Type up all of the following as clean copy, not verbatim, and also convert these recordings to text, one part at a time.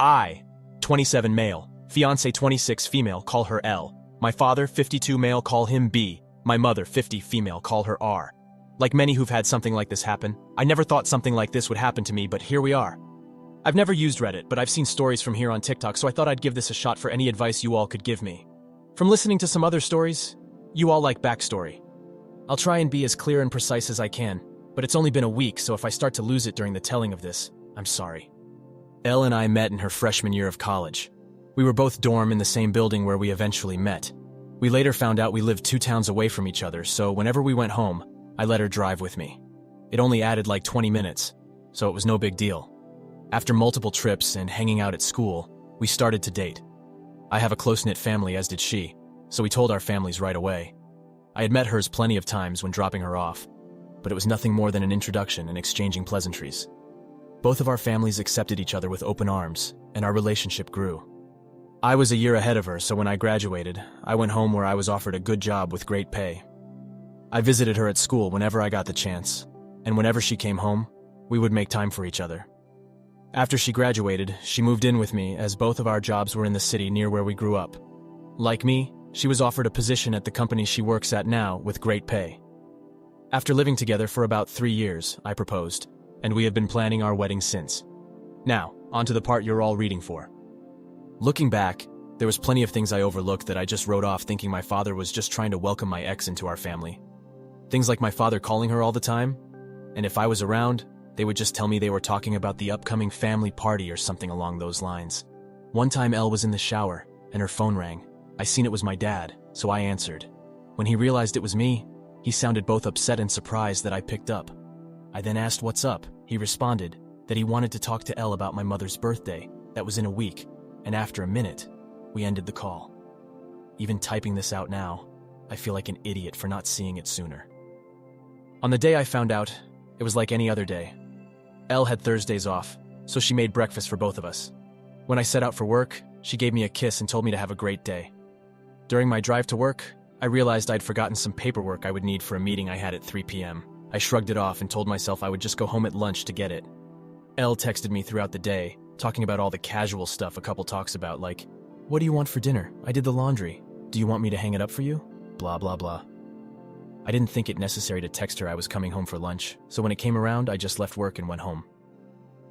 I, 27 male, fiancé 26 female, call her L. My father, 52 male, call him B. My mother, 50 female, call her R. Like many who've had something like this happen, I never thought something like this would happen to me, but here we are. I've never used Reddit, but I've seen stories from here on TikTok, so I thought I'd give this a shot for any advice you all could give me. From listening to some other stories, you all like backstory. I'll try and be as clear and precise as I can, but it's only been a week, so if I start to lose it during the telling of this, I'm sorry. Elle and I met in her freshman year of college. We were both dorm in the same building where we eventually met. We later found out we lived 2 towns away from each other, so whenever we went home, I let her drive with me. It only added like 20 minutes, so it was no big deal. After multiple trips and hanging out at school, we started to date. I have a close-knit family, as did she, so we told our families right away. I had met hers plenty of times when dropping her off, but it was nothing more than an introduction and exchanging pleasantries. Both of our families accepted each other with open arms, and our relationship grew. I was a year ahead of her, so when I graduated, I went home where I was offered a good job with great pay. I visited her at school whenever I got the chance, and whenever she came home, we would make time for each other. After she graduated, she moved in with me as both of our jobs were in the city near where we grew up. Like me, she was offered a position at the company she works at now with great pay. After living together for about 3 years, I proposed, and we have been planning our wedding since. Now, on to the part you're all reading for. Looking back, there was plenty of things I overlooked that I just wrote off thinking my father was just trying to welcome my ex into our family. Things like my father calling her all the time, and if I was around, they would just tell me they were talking about the upcoming family party or something along those lines. One time Elle was in the shower, and her phone rang. I seen it was my dad, so I answered. When he realized it was me, he sounded both upset and surprised that I picked up. I then asked what's up. He responded that he wanted to talk to Elle about my mother's birthday, that was in a week, and after a minute, we ended the call. Even typing this out now, I feel like an idiot for not seeing it sooner. On the day I found out, it was like any other day. Elle had Thursdays off, so she made breakfast for both of us. When I set out for work, she gave me a kiss and told me to have a great day. During my drive to work, I realized I'd forgotten some paperwork I would need for a meeting I had at 3 p.m. I shrugged it off and told myself I would just go home at lunch to get it. Elle texted me throughout the day, talking about all the casual stuff a couple talks about, like, "What do you want for dinner? I did the laundry. Do you want me to hang it up for you?" Blah, blah, blah. I didn't think it necessary to text her I was coming home for lunch, so when it came around, I just left work and went home.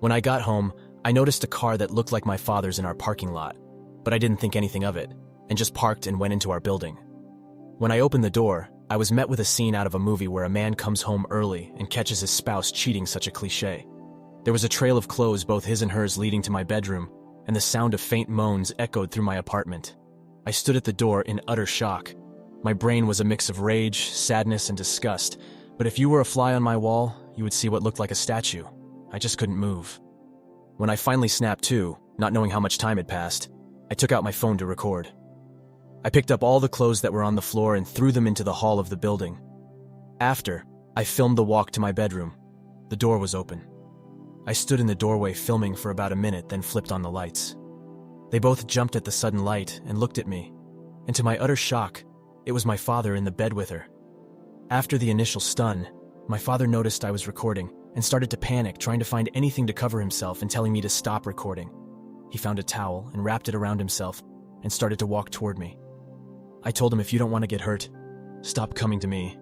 When I got home, I noticed a car that looked like my father's in our parking lot, but I didn't think anything of it, and just parked and went into our building. When I opened the door, I was met with a scene out of a movie where a man comes home early and catches his spouse cheating, such a cliché. There was a trail of clothes, both his and hers, leading to my bedroom, and the sound of faint moans echoed through my apartment. I stood at the door in utter shock. My brain was a mix of rage, sadness, and disgust, but if you were a fly on my wall, you would see what looked like a statue. I just couldn't move. When I finally snapped to, not knowing how much time had passed, I took out my phone to record. I picked up all the clothes that were on the floor and threw them into the hall of the building. After, I filmed the walk to my bedroom. The door was open. I stood in the doorway filming for about a minute, then flipped on the lights. They both jumped at the sudden light and looked at me, and to my utter shock, it was my father in the bed with her. After the initial stun, my father noticed I was recording and started to panic, trying to find anything to cover himself and telling me to stop recording. He found a towel and wrapped it around himself and started to walk toward me. I told him, if you don't want to get hurt, stop coming to me.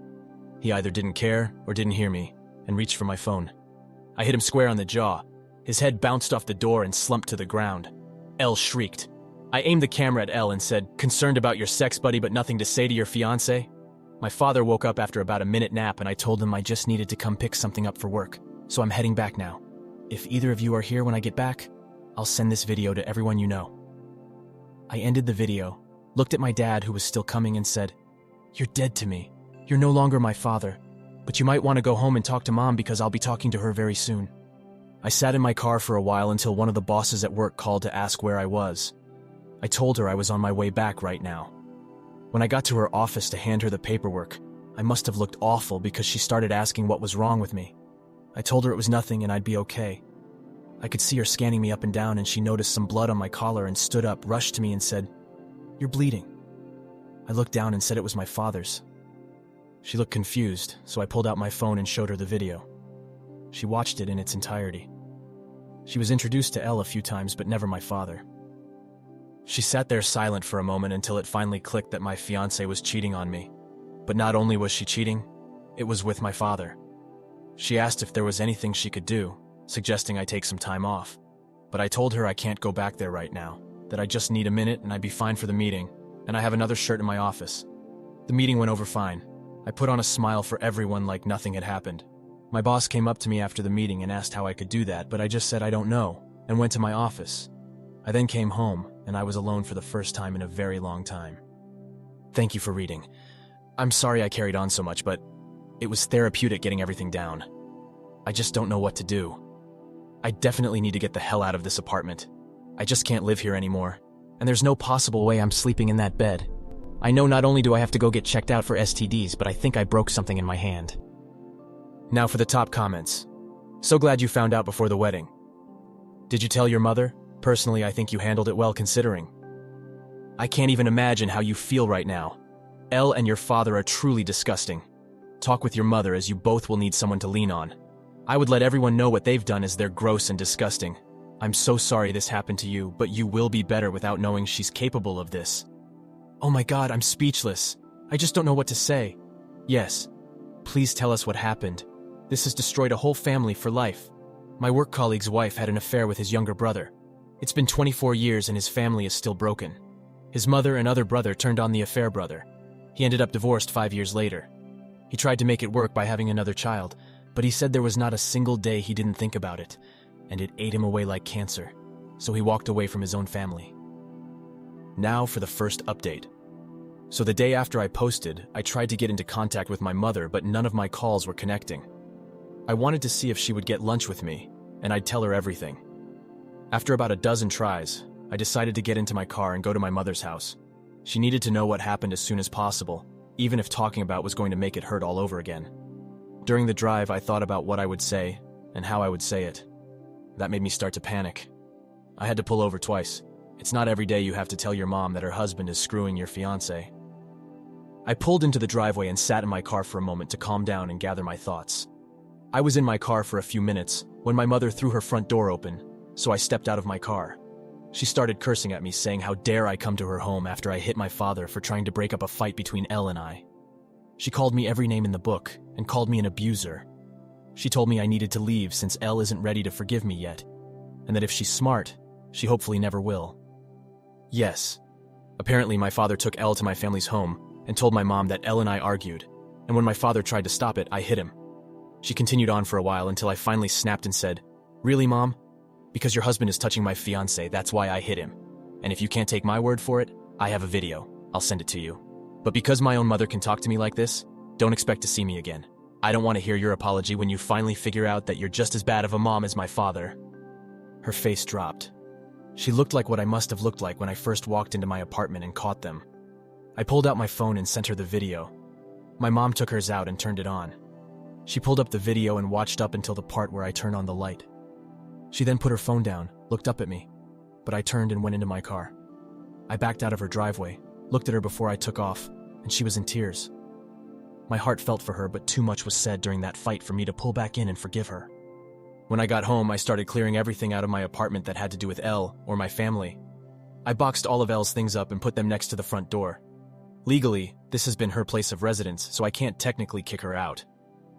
He either didn't care or didn't hear me and reached for my phone. I hit him square on the jaw. His head bounced off the door and slumped to the ground. Elle shrieked. I aimed the camera at Elle and said, "Concerned about your sex buddy but nothing to say to your fiancé?" My father woke up after about a minute nap and I told him I just needed to come pick something up for work, so I'm heading back now. If either of you are here when I get back, I'll send this video to everyone you know. I ended the video, looked at my dad who was still coming and said, "You're dead to me. You're no longer my father, but you might want to go home and talk to Mom because I'll be talking to her very soon." I sat in my car for a while until one of the bosses at work called to ask where I was. I told her I was on my way back right now. When I got to her office to hand her the paperwork, I must have looked awful because she started asking what was wrong with me. I told her it was nothing and I'd be okay. I could see her scanning me up and down, and she noticed some blood on my collar and stood up, rushed to me and said, "You're bleeding." I looked down and said it was my father's. She looked confused, so I pulled out my phone and showed her the video. She watched it in its entirety. She was introduced to Elle a few times, but never my father. She sat there silent for a moment until it finally clicked that my fiancé was cheating on me. But not only was she cheating, it was with my father. She asked if there was anything she could do, suggesting I take some time off. But I told her I can't go back there right now, that I just need a minute and I'd be fine for the meeting, and I have another shirt in my office. The meeting went over fine. I put on a smile for everyone like nothing had happened. My boss came up to me after the meeting and asked how I could do that, but I just said I don't know, and went to my office. I then came home, and I was alone for the first time in a very long time. Thank you for reading. I'm sorry I carried on so much, but it was therapeutic getting everything down. I just don't know what to do. I definitely need to get the hell out of this apartment. I just can't live here anymore, and there's no possible way I'm sleeping in that bed. I know not only do I have to go get checked out for STDs, but I think I broke something in my hand. Now for the top comments. So glad you found out before the wedding. Did you tell your mother? Personally, I think you handled it well considering. I can't even imagine how you feel right now. Elle and your father are truly disgusting. Talk with your mother, as you both will need someone to lean on. I would let everyone know what they've done, as they're gross and disgusting. I'm so sorry this happened to you, but you will be better without knowing she's capable of this. Oh my God, I'm speechless. I just don't know what to say. Yes. Please tell us what happened. This has destroyed a whole family for life. My work colleague's wife had an affair with his younger brother. It's been 24 years and his family is still broken. His mother and other brother turned on the affair brother. He ended up divorced 5 years later. He tried to make it work by having another child, but he said there was not a single day he didn't think about it, and it ate him away like cancer, so he walked away from his own family. Now for the first update. So the day after I posted, I tried to get into contact with my mother, but none of my calls were connecting. I wanted to see if she would get lunch with me, and I'd tell her everything. After about a dozen tries, I decided to get into my car and go to my mother's house. She needed to know what happened as soon as possible, even if talking about was going to make it hurt all over again. During the drive, I thought about what I would say and how I would say it. That made me start to panic. I had to pull over twice. It's not every day you have to tell your mom that her husband is screwing your fiancé. I pulled into the driveway and sat in my car for a moment to calm down and gather my thoughts. I was in my car for a few minutes when my mother threw her front door open, so I stepped out of my car. She started cursing at me, saying how dare I come to her home after I hit my father for trying to break up a fight between Elle and I. She called me every name in the book and called me an abuser. She told me I needed to leave since Elle isn't ready to forgive me yet, and that if she's smart, she hopefully never will. Yes. Apparently my father took Elle to my family's home and told my mom that Elle and I argued, and when my father tried to stop it, I hit him. She continued on for a while until I finally snapped and said, "Really, Mom? Because your husband is touching my fiancé, that's why I hit him. And if you can't take my word for it, I have a video. I'll send it to you. But because my own mother can talk to me like this, don't expect to see me again. I don't want to hear your apology when you finally figure out that you're just as bad of a mom as my father." Her face dropped. She looked like what I must have looked like when I first walked into my apartment and caught them. I pulled out my phone and sent her the video. My mom took hers out and turned it on. She pulled up the video and watched up until the part where I turned on the light. She then put her phone down, looked up at me, but I turned and went into my car. I backed out of her driveway, looked at her before I took off, and she was in tears. My heart felt for her, but too much was said during that fight for me to pull back in and forgive her. When I got home, I started clearing everything out of my apartment that had to do with Elle or my family. I boxed all of Elle's things up and put them next to the front door. Legally, this has been her place of residence, so I can't technically kick her out.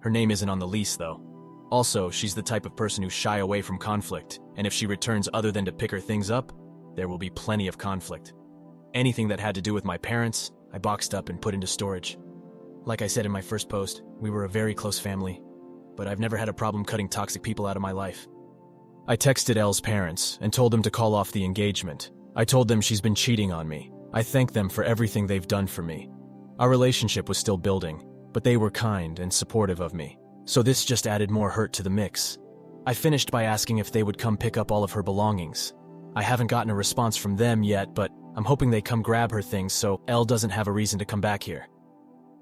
Her name isn't on the lease, though. Also, she's the type of person who shy away from conflict, and if she returns other than to pick her things up, there will be plenty of conflict. Anything that had to do with my parents, I boxed up and put into storage. Like I said in my first post, we were a very close family, but I've never had a problem cutting toxic people out of my life. I texted Elle's parents and told them to call off the engagement. I told them she's been cheating on me. I thanked them for everything they've done for me. Our relationship was still building, but they were kind and supportive of me, so this just added more hurt to the mix. I finished by asking if they would come pick up all of her belongings. I haven't gotten a response from them yet, but I'm hoping they come grab her things so Elle doesn't have a reason to come back here.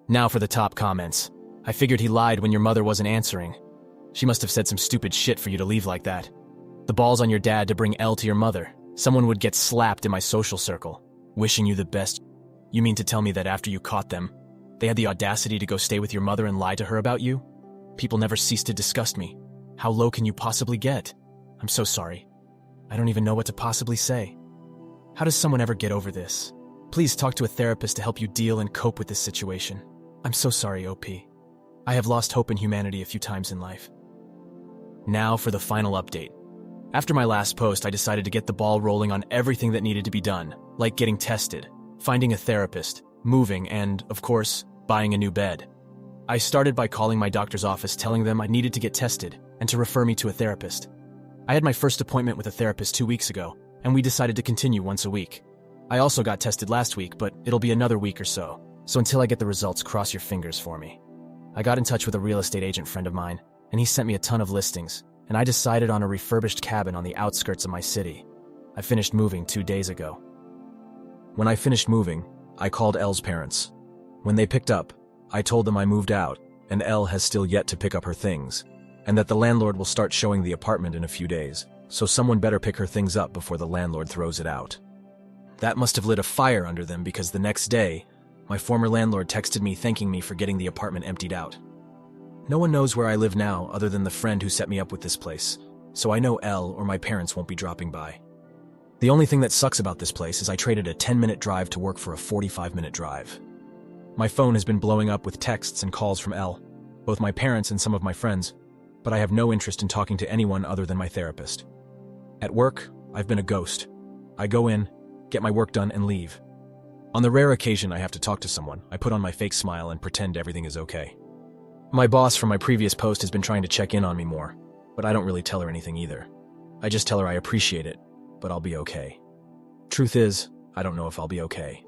Now for the top comments. I figured he lied when your mother wasn't answering. She must have said some stupid shit for you to leave like that. The ball's on your dad to bring Elle to your mother. Someone would get slapped in my social circle. Wishing you the best. You mean to tell me that after you caught them, they had the audacity to go stay with your mother and lie to her about you? People never cease to disgust me. How low can you possibly get? I'm so sorry. I don't even know what to possibly say. How does someone ever get over this? Please talk to a therapist to help you deal and cope with this situation. I'm so sorry, OP. I have lost hope in humanity a few times in life. Now for the final update. After my last post, I decided to get the ball rolling on everything that needed to be done, like getting tested, finding a therapist, moving, and, of course, buying a new bed. I started by calling my doctor's office telling them I needed to get tested and to refer me to a therapist. I had my first appointment with a therapist 2 weeks ago, and we decided to continue once a week. I also got tested last week, but it'll be another week or so until I get the results, cross your fingers for me. I got in touch with a real estate agent friend of mine, and he sent me a ton of listings, and I decided on a refurbished cabin on the outskirts of my city. I finished moving 2 days ago. When I finished moving, I called Elle's parents. When they picked up, I told them I moved out, and Elle has still yet to pick up her things, and that the landlord will start showing the apartment in a few days, so someone better pick her things up before the landlord throws it out. That must have lit a fire under them because the next day, my former landlord texted me thanking me for getting the apartment emptied out. No one knows where I live now other than the friend who set me up with this place, so I know Elle or my parents won't be dropping by. The only thing that sucks about this place is I traded a 10-minute drive to work for a 45-minute drive. My phone has been blowing up with texts and calls from Elle, both my parents and some of my friends, but I have no interest in talking to anyone other than my therapist. At work, I've been a ghost. I go in, get my work done, and leave. On the rare occasion I have to talk to someone, I put on my fake smile and pretend everything is okay. My boss from my previous post has been trying to check in on me more, but I don't really tell her anything either. I just tell her I appreciate it, but I'll be okay. Truth is, I don't know if I'll be okay.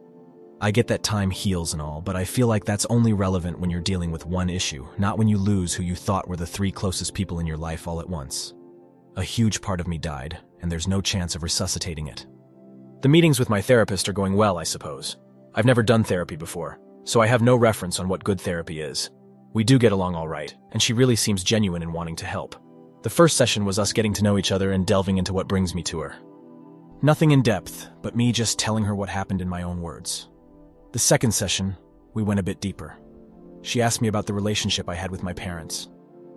I get that time heals and all, but I feel like that's only relevant when you're dealing with one issue, not when you lose who you thought were the 3 closest people in your life all at once. A huge part of me died, and there's no chance of resuscitating it. The meetings with my therapist are going well, I suppose. I've never done therapy before, so I have no reference on what good therapy is. We do get along all right, and she really seems genuine in wanting to help. The first session was us getting to know each other and delving into what brings me to her. Nothing in depth, but me just telling her what happened in my own words. The second session, we went a bit deeper. She asked me about the relationship I had with my parents.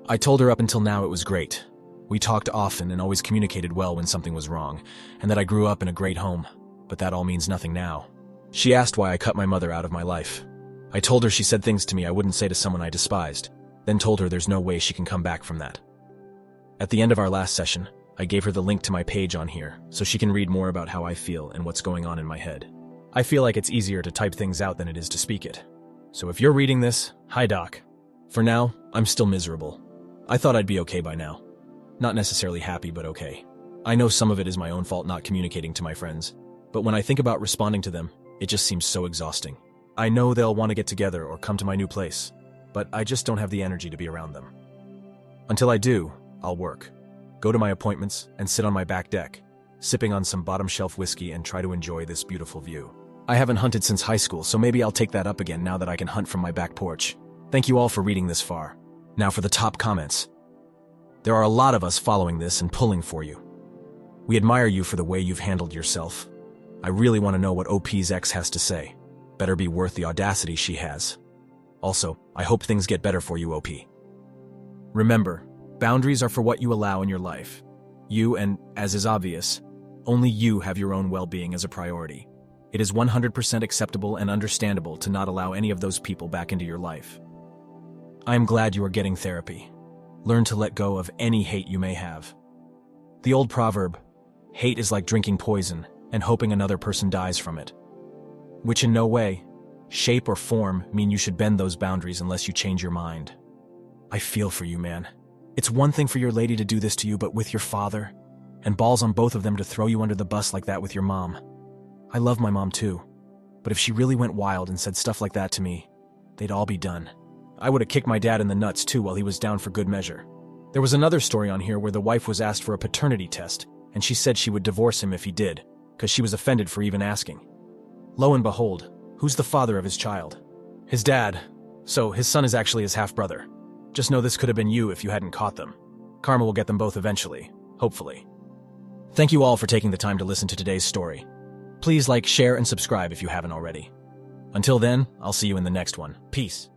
I told her up until now it was great. We talked often and always communicated well when something was wrong, and that I grew up in a great home, but that all means nothing now. She asked why I cut my mother out of my life. I told her she said things to me I wouldn't say to someone I despised, then told her there's no way she can come back from that. At the end of our last session, I gave her the link to my page on here so she can read more about how I feel and what's going on in my head. I feel like it's easier to type things out than it is to speak it. So if you're reading this, hi doc. For now, I'm still miserable. I thought I'd be okay by now. Not necessarily happy, but okay. I know some of it is my own fault not communicating to my friends, but when I think about responding to them, it just seems so exhausting. I know they'll want to get together or come to my new place, but I just don't have the energy to be around them. Until I do, I'll work, go to my appointments, and sit on my back deck, sipping on some bottom-shelf whiskey and try to enjoy this beautiful view. I haven't hunted since high school, so maybe I'll take that up again now that I can hunt from my back porch. Thank you all for reading this far. Now for the top comments. There are a lot of us following this and pulling for you. We admire you for the way you've handled yourself. I really want to know what OP's ex has to say. Better be worth the audacity she has. Also, I hope things get better for you, OP. Remember, boundaries are for what you allow in your life. You, and as is obvious, only you have your own well-being as a priority. It is 100% acceptable and understandable to not allow any of those people back into your life. I am glad you are getting therapy. Learn to let go of any hate you may have. The old proverb, hate is like drinking poison and hoping another person dies from it, which in no way, shape or form mean you should bend those boundaries unless you change your mind. I feel for you, man. It's one thing for your lady to do this to you, but with your father, and balls on both of them to throw you under the bus like that with your mom. I love my mom too, but if she really went wild and said stuff like that to me, they'd all be done. I would have kicked my dad in the nuts too while he was down for good measure. There was another story on here where the wife was asked for a paternity test, and she said she would divorce him if he did, because she was offended for even asking. Lo and behold, who's the father of his child? His dad. So his son is actually his half-brother. Just know this could have been you if you hadn't caught them. Karma will get them both eventually, hopefully. Thank you all for taking the time to listen to today's story. Please like, share, and subscribe if you haven't already. Until then, I'll see you in the next one. Peace.